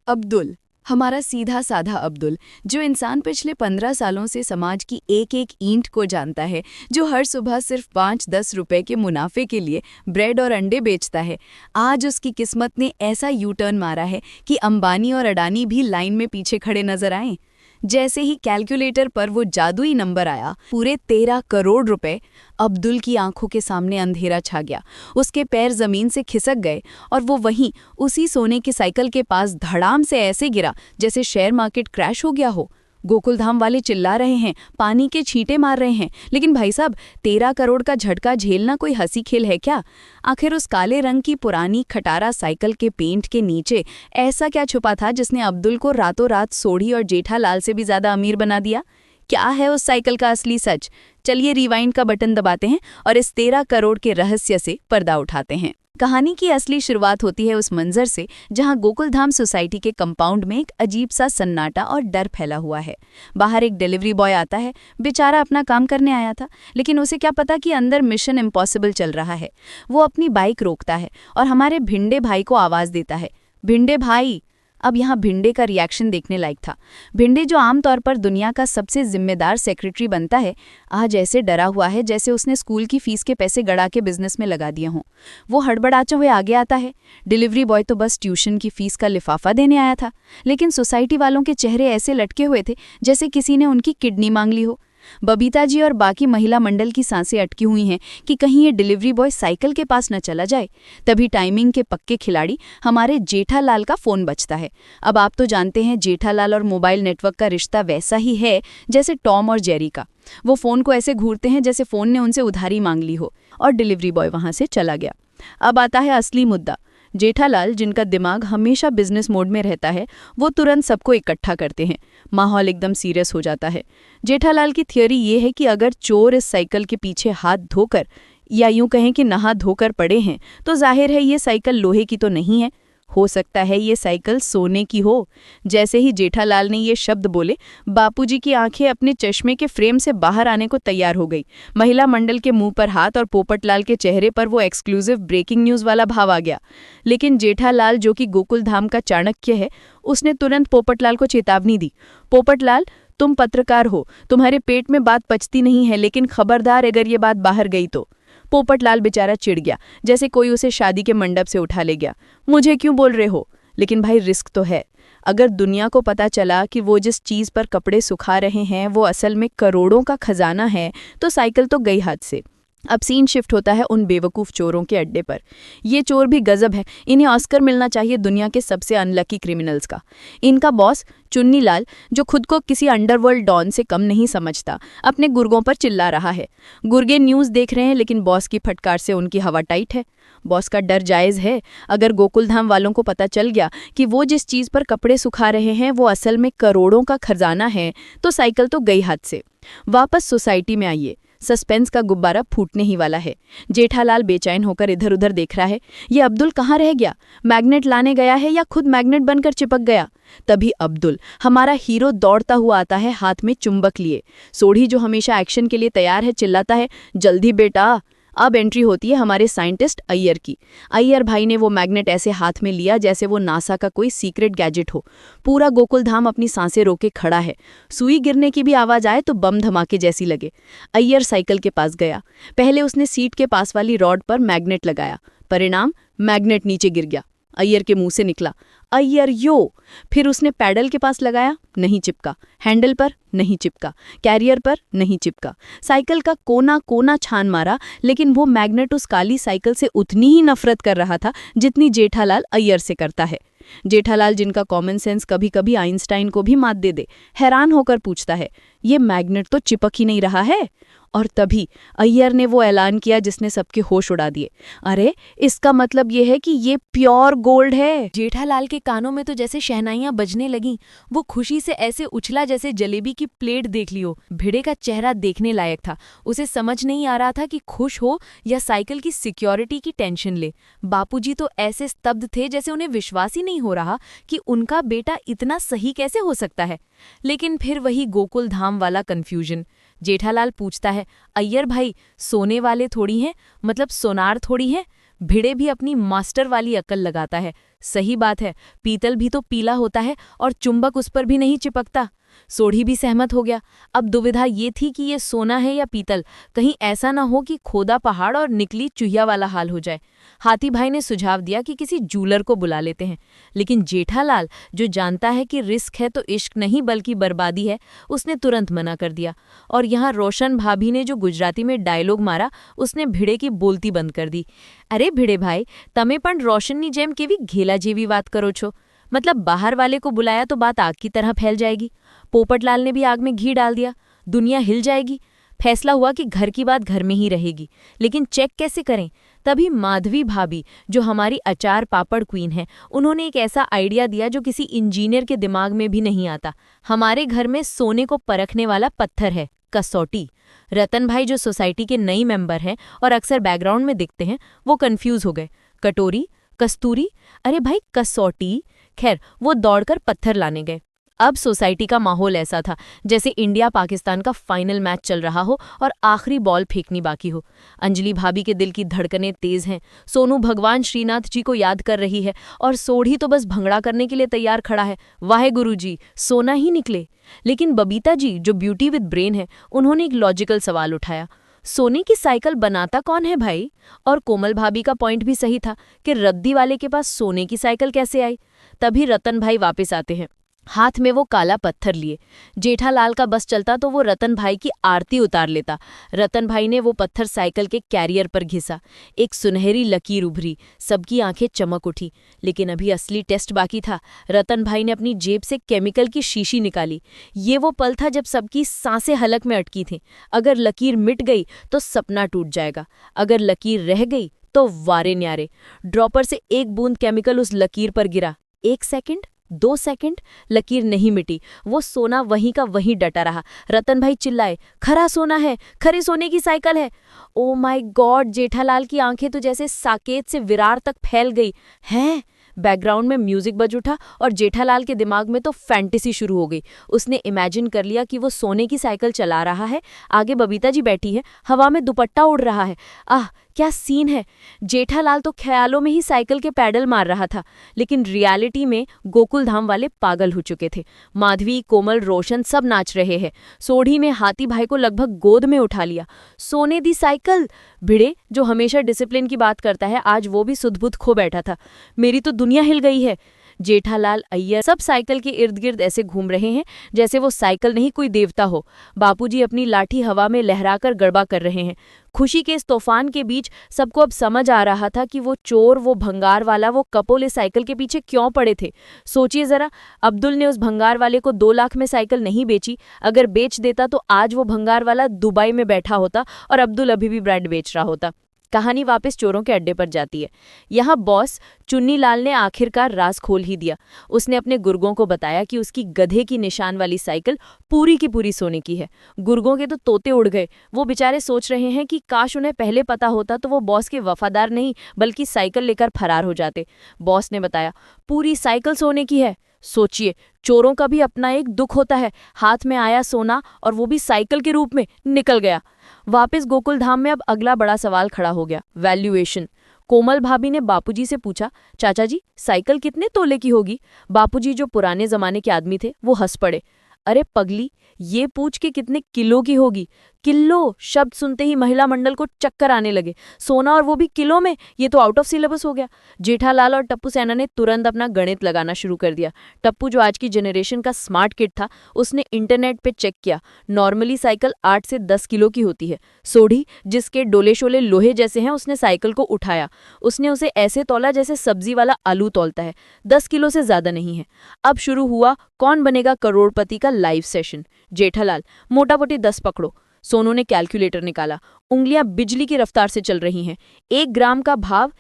अब्दुल, हमारा सीधा साधा अब्दुल, जो इंसान पिछले 15 सालों से समाज की एक एक ईंट को जानता है, जो हर सुबह सिर्फ 5-10 रुपए के मुनाफे के लिए ब्रेड और अंडे बेचता है। आज उसकी किस्मत ने ऐसा यू टर्न मारा है कि अंबानी और अडानी भी लाइन में पीछे खड़े नजर आए। जैसे ही कैलकुलेटर पर वो जादुई नंबर आया, पूरे 13 करोड़ रुपए, अब्दुल की आंखों के सामने अंधेरा छा गया। उसके पैर जमीन से खिसक गए और वो वहीं उसी सोने की साइकिल के पास धड़ाम से ऐसे गिरा जैसे शेयर मार्केट क्रैश हो गया हो। गोकुलधाम वाले चिल्ला रहे हैं, पानी के छींटे मार रहे हैं, लेकिन भाई साहब, 13 करोड़ का झटका झेलना कोई हंसी खेल है क्या? आखिर उस काले रंग की पुरानी खटारा साइकिल के पेंट के नीचे ऐसा क्या छुपा था जिसने अब्दुल को रातों रात सोढ़ी और जेठालाल से भी ज्यादा अमीर बना दिया? क्या है उस साइकिल का असली सच? चलिए रिवाइंड का बटन दबाते हैं और इस 13 करोड़ के रहस्य से पर्दा उठाते हैं। कहानी की असली शुरुआत होती है उस मंजर से जहां गोकुलधाम सोसाइटी के कंपाउंड में एक अजीब सा सन्नाटा और डर फैला हुआ है। बाहर एक डिलीवरी बॉय आता है। बेचारा अपना काम करने आया था, लेकिन उसे क्या पता कि अंदर मिशन इम्पॉसिबल चल रहा है। वो अपनी बाइक रोकता है और हमारे भिंडे भाई को आवाज देता है, भिंडे भाई। अब यहाँ भिंडे का रिएक्शन देखने लायक था। भिंडे, जो आमतौर पर दुनिया का सबसे जिम्मेदार सेक्रेटरी बनता है, आज ऐसे डरा हुआ है जैसे उसने स्कूल की फीस के पैसे गड़ा के बिजनेस में लगा दिए हों। वो हड़बड़ाते हुए आगे आता है। डिलीवरी बॉय तो बस ट्यूशन की फीस का लिफाफा देने आया था, लेकिन सोसाइटी वालों के चेहरे ऐसे लटके हुए थे जैसे किसी ने उनकी किडनी मांग ली हो। बबीता जी और बाकी महिला मंडल की सांसें अटकी हुई हैं कि कहीं ये डिलीवरी बॉय साइकिल के पास न चला जाए। तभी टाइमिंग के पक्के खिलाड़ी हमारे जेठालाल का फोन बजता है। अब आप तो जानते हैं, जेठालाल और मोबाइल नेटवर्क का रिश्ता वैसा ही है जैसे टॉम और जेरी का। वो फोन को ऐसे घूरते हैं जैसे फोन ने उनसे उधारी मांग ली हो, और डिलीवरी बॉय वहां से चला गया। अब आता है असली मुद्दा। जेठालाल, जिनका दिमाग हमेशा बिजनेस मोड में रहता है, वो तुरंत सबको इकट्ठा करते हैं। माहौल एकदम सीरियस हो जाता है। जेठालाल की थियोरी ये है कि अगर चोर इस साइकिल के पीछे हाथ धोकर, या यूं कहें कि नहा धोकर पड़े हैं, तो जाहिर है ये साइकिल लोहे की तो नहीं है। हो सकता है ये साइकिल सोने की हो। जैसे ही जेठालाल ने ये शब्द बोले, बापूजी की आंखें अपने चश्मे के फ्रेम से बाहर आने को तैयार हो गई। महिला मंडल के मुंह पर हाथ और पोपटलाल के चेहरे पर वो एक्सक्लूसिव ब्रेकिंग न्यूज वाला भाव आ गया। लेकिन जेठालाल, जो कि गोकुलधाम का चाणक्य है, उसने तुरंत पोपटलाल को चेतावनी दी। पोपटलाल, तुम पत्रकार हो, तुम्हारे पेट में बात पचती नहीं है, लेकिन खबरदार अगर ये बात बाहर गई तो। पोपटलाल बेचारा चिढ़ गया, जैसे कोई उसे शादी के मंडप से उठा ले गया। मुझे क्यों बोल रहे हो? लेकिन भाई, रिस्क तो है। अगर दुनिया को पता चला कि वो जिस चीज पर कपड़े सुखा रहे हैं वो असल में करोड़ों का खजाना है, तो साइकिल तो गई हाथ से। अब सीन शिफ्ट होता है उन बेवकूफ़ चोरों के अड्डे पर। ये चोर भी गजब है। इन्हें ऑस्कर मिलना चाहिए दुनिया के सबसे अनलकी क्रिमिनल्स का। इनका बॉस चुन्नीलाल, जो खुद को किसी अंडरवर्ल्ड डॉन से कम नहीं समझता, अपने गुर्गों पर चिल्ला रहा है। गुर्गे न्यूज़ देख रहे हैं, लेकिन बॉस की फटकार से उनकी हवा टाइट है। बॉस का डर जायज़ है। अगर गोकुलधाम वालों को पता चल गया कि वो जिस चीज़ पर कपड़े सुखा रहे हैं वो असल में करोड़ों का खजाना है, तो साइकिल तो गई हाथ से। वापस सोसाइटी में आइए। सस्पेंस का गुब्बारा फूटने ही वाला है। जेठालाल बेचैन होकर इधर उधर देख रहा है। ये अब्दुल कहाँ रह गया? मैग्नेट लाने गया है या खुद मैग्नेट बनकर चिपक गया? तभी अब्दुल, हमारा हीरो, दौड़ता हुआ आता है, हाथ में चुंबक लिए। सोढ़ी, जो हमेशा एक्शन के लिए तैयार है, चिल्लाता है, जल्दी बेटा। अब एंट्री होती है हमारे साइंटिस्ट अय्यर की। अय्यर भाई ने वो मैग्नेट ऐसे हाथ में लिया जैसे वो नासा का कोई सीक्रेट गैजेट हो। पूरा गोकुलधाम अपनी सांसें रोके खड़ा है। सुई गिरने की भी आवाज आए तो बम धमाके जैसी लगे। अय्यर साइकिल के पास गया। पहले उसने सीट के पास वाली रॉड पर मैग्नेट लगाया। परिणाम, मैग्नेट नीचे गिर गया। अय्यर के मुंह से निकला, अय्यर यो। फिर उसने पैडल के पास लगाया, नहीं चिपका। हैंडल पर नहीं चिपका। कैरियर पर नहीं चिपका। साइकिल का कोना कोना छान मारा, लेकिन वो मैग्नेट उस काली साइकिल से उतनी ही नफरत कर रहा था जितनी जेठालाल अय्यर से करता है। जेठालाल, जिनका कॉमन सेंस कभी कभी आइंस्टाइन को भी मात दे, हैरान होकर पूछता है, ये मैग्नेट तो चिपक ही नहीं रहा है। और तभी अय्यर ने वो ऐलान किया जिसने सबके होश उड़ा दिए, अरे इसका मतलब ये है कि ये प्योर गोल्ड है। जेठालाल के कानों में तो जैसे शहनाइयां बजने लगीं। वो खुशी से ऐसे उछला जैसे जलेबी की प्लेट देख लियो। भिड़े का चेहरा देखने लायक था। उसे समझ नहीं आ रहा था कि खुश हो या साइकिल की सिक्योरिटी की टेंशन ले। बापूजी तो ऐसे स्तब्ध थे जैसे उन्हें विश्वास ही नहीं हो रहा कि उनका बेटा इतना सही कैसे हो सकता है। लेकिन फिर वही गोकुल धाम वाला कंफ्यूजन। जेठालाल पूछता है, अय्यर भाई, सोने वाले थोड़ी हैं, मतलब सोनार थोड़ी हैं। भिड़े भी अपनी मास्टर वाली अक्ल लगाता है। सही बात है, पीतल भी तो पीला होता है और चुंबक उस पर भी नहीं चिपकता। सोढ़ी भी सहमत हो गया। अब दुविधा ये थी कि ये सोना है या पीतल, कहीं ऐसा ना हो कि खोदा पहाड़ और निकली चुहिया वाला हाल हो जाए। हाथी भाई ने सुझाव दिया कि किसी जूलर को बुला लेते हैं, लेकिन जेठालाल, जो जानता है कि रिस्क है तो इश्क नहीं बल्कि बर्बादी है, उसने तुरंत मना कर दिया। और यहाँ रोशन भाभी ने जो गुजराती में डायलॉग मारा, उसने भिड़े की बोलती बंद कर दी। अरे भिड़े भाई, तमे पण रोशननी जेम केवी घेला जेवी बात करो छो। मतलब बाहर वाले को बुलाया तो बात आग की तरह फैल जाएगी। पोपटलाल ने भी आग में घी डाल दिया, दुनिया हिल जाएगी। फैसला हुआ कि घर की बात घर में ही रहेगी, लेकिन चेक कैसे करें? तभी माधवी भाभी, जो हमारी अचार पापड़ क्वीन है, उन्होंने एक ऐसा आइडिया दिया जो किसी इंजीनियर के दिमाग में भी नहीं आता। हमारे घर में सोने को परखने वाला पत्थर है, कसौटी। रतन भाई, जो सोसाइटी के नई मेंबर हैं और अक्सर बैकग्राउंड में दिखते हैं, वो कंफ्यूज हो गए। कटोरी, कस्तूरी, अरे भाई कसौटी। खैर, वो दौड़कर पत्थर लाने गए। अब सोसाइटी का माहौल ऐसा था जैसे इंडिया पाकिस्तान का फाइनल मैच चल रहा हो और आखिरी बॉल फेंकनी बाकी हो। अंजलि भाभी के दिल की धड़कनें तेज हैं। सोनू भगवान श्रीनाथ जी को याद कर रही है और सोढ़ी तो बस भंगड़ा करने के लिए तैयार खड़ा है। वाहे गुरु जी, सोना ही निकले। लेकिन बबीता जी, जो ब्यूटी विद ब्रेन है, उन्होंने एक लॉजिकल सवाल उठाया, सोने की साइकिल बनाता कौन है भाई? और कोमल भाभी का पॉइंट भी सही था कि रद्दी वाले के पास सोने की साइकिल कैसे आई। तभी रतन भाई वापस आते हैं, हाथ में वो काला पत्थर लिए। जेठालाल का बस चलता तो वो रतन भाई की आरती उतार लेता। रतन भाई ने वो पत्थर साइकिल के कैरियर पर घिसा। एक सुनहरी लकीर उभरी, सबकी आंखें चमक उठी। लेकिन अभी असली टेस्ट बाकी था। रतन भाई ने अपनी जेब से केमिकल की शीशी निकाली। ये वो पल था जब सबकी सांसें हलक में अटकी थीं। अगर लकीर मिट गई तो सपना टूट जाएगा, अगर लकीर रह गई तो वारे न्यारे। ड्रॉपर से एक बूंद केमिकल उस लकीर पर गिरा। 1 सेकंड, 2 सेकंड, लकीर नहीं मिटी। वो सोना वहीं का वहीं डटा रहा। रतन भाई चिल्लाए, खरा सोना है, खरे सोने की साइकिल है। Oh my God! जेठालाल की आंखें तो जैसे साकेत से विरार तक फैल गई। हैं? बैकग्राउंड में म्यूजिक बज उठा और जेठालाल के दिमाग में तो फैंटेसी शुरू हो गई। उसने इमेजिन कर लिया कि वो सोने की साइकिल चला रहा है, आगे बबीता जी बैठी है, हवा में दुपट्टा उड़ रहा है। आह, क्या सीन है! जेठालाल तो ख्यालों में ही साइकिल के पैडल मार रहा था, लेकिन रियलिटी में गोकुल धाम वाले पागल हो चुके थे। माधवी, कोमल, रोशन सब नाच रहे हैं। सोढ़ी ने हाथी भाई को लगभग गोद में उठा लिया। सोने दी साइकिल! भिड़े, जो हमेशा डिसिप्लिन की बात करता है, आज वो भी सुध-बुध खो बैठा था। मेरी तो दुनिया हिल गई है। जेठालाल, अय्यर सब साइकिल के इर्द गिर्द ऐसे घूम रहे हैं जैसे वो साइकिल नहीं कोई देवता हो। बापूजी अपनी लाठी हवा में लहराकर गड़बा कर रहे हैं। खुशी के इस तूफान के बीच सबको अब समझ आ रहा था कि वो चोर, वो भंगार वाला, वो कपोले साइकिल के पीछे क्यों पड़े थे। सोचिए जरा, अब्दुल ने उस भंगार वाले को 2 लाख में साइकिल नहीं बेची। अगर बेच देता तो आज वो भंगार वाला दुबई में बैठा होता और अब्दुल अभी भी ब्रेड बेच रहा होता। कहानी वापस चोरों के अड्डे पर जाती है। यहाँ बॉस चुन्नीलाल ने आखिरकार राज खोल ही दिया। उसने अपने गुर्गों को बताया कि उसकी गधे की निशान वाली साइकिल पूरी की पूरी सोने की है। गुर्गों के तो तोते उड़ गए। वो बेचारे सोच रहे हैं कि काश उन्हें पहले पता होता तो वो बॉस के वफादार नहीं बल्कि साइकिल लेकर फरार हो जाते। बॉस ने बताया, पूरी साइकिल सोने की है। सोचिए, चोरों का भी अपना एक दुख होता है। हाथ में आया सोना और वो भी साइकिल के रूप में निकल गया। वापस गोकुल धाम में अब अगला बड़ा सवाल खड़ा हो गया, वैल्यूएशन। कोमल भाभी ने बापूजी से पूछा, चाचा जी, साइकिल कितने तोले की होगी? बापूजी, जो पुराने जमाने के आदमी थे, वो हंस पड़े। अरे पगली, ये पूछ के कितने किलो की होगी? किलो शब्द सुनते ही महिला मंडल को चक्कर आने लगे। सोना और वो भी किलो में, ये तो आउट ऑफ सिलेबस हो गया। जेठालाल और टप्पू सेना ने तुरंत अपना गणित लगाना शुरू कर दिया। टप्पू, जो आज की जनरेशन का स्मार्ट किड था, उसने इंटरनेट पे चेक किया। नॉर्मली साइकिल 8 से 10 किलो की होती है। सोढ़ी, जिसके डोले शोले लोहे जैसे हैं, उसने साइकिल को उठाया। उसने उसे ऐसे तौला जैसे सब्जी वाला आलू तौलता है। 10 किलो से ज्यादा नहीं है। अब शुरू हुआ कौन बनेगा करोड़पति का लाइव सेशन। जेठालाल, मोटा मोटी 10 पकड़ो। सोनू ने कैलकुलेटर निकाला। उंगलियां बिजली की रफ्तार से चल रही हैं। 1 ग्राम का भाव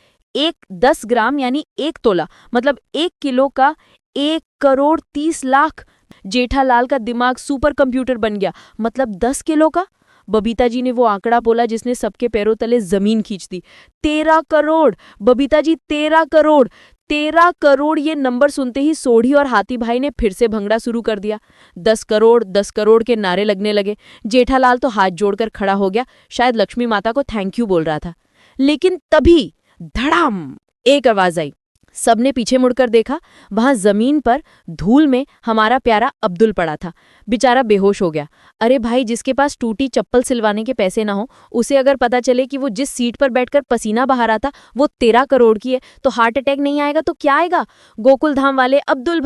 10 ग्राम यानी 1 तोला, मतलब 1 किलो का 1 करोड़ 30 लाख। जेठालाल का दिमाग सुपर कंप्यूटर बन गया। मतलब 10 किलो का? बबीता जी ने वो आंकड़ा बोला जिसने सबके पैरों तले जमीन खींच दी। 13 करोड़! बबीता जी, 13 करोड़! 13 करोड़! ये नंबर सुनते ही सोढ़ी और हाथी भाई ने फिर से भंगड़ा शुरू कर दिया। 10 करोड़, 10 करोड़ के नारे लगने लगे। जेठालाल तो हाथ जोड़कर खड़ा हो गया, शायद लक्ष्मी माता को थैंक यू बोल रहा था। लेकिन तभी धड़ाम एक आवाज आई। सबने पीछे मुड़कर देखा। वहां जमीन पर धूल में हमारा प्यारा अब्दुल पड़ा था। बेचारा बेहोश हो गया। अरे भाई, जिसके पास टूटी चप्पल सिलवाने के पैसे ना हो, उसे अगर पता चले कि वो जिस सीट पर बैठकर पसीना बहा रहा था वो 13 करोड़ की है, तो हार्ट अटैक नहीं आएगा तो क्या आएगा। गोकुल धाम वाले अब्दुल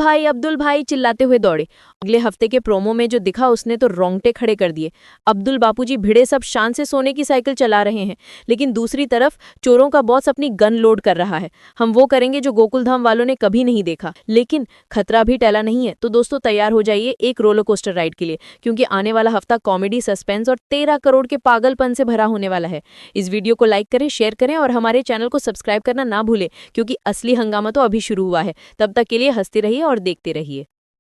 भाई चिल्लाते हुए दौड़े। अगले हफ्ते के प्रोमो में जो दिखा उसने तो रोंगटे खड़े कर दिए। अब्दुल बापूजी भिड़े सब शान से सोने की साइकिल चला रहे हैं, लेकिन दूसरी तरफ चोरों का बॉस अपनी गन लोड कर रहा है। हम वो करेंगे जो गोकुलधाम वालों ने कभी नहीं देखा। लेकिन खतरा भी टला नहीं है, तो दोस्तों तैयार हो जाइए एक रोलर कोस्टर राइड के लिए, क्योंकि आने वाला हफ्ता कॉमेडी, सस्पेंस और 13 करोड़ के पागलपन से भरा होने वाला है। इस वीडियो को लाइक करें, शेयर करें और हमारे चैनल को सब्सक्राइब करना ना भूलें, क्योंकि असली हंगामा तो अभी शुरू हुआ है। तब तक के लिए हंसते रहिए और देखते रहिए।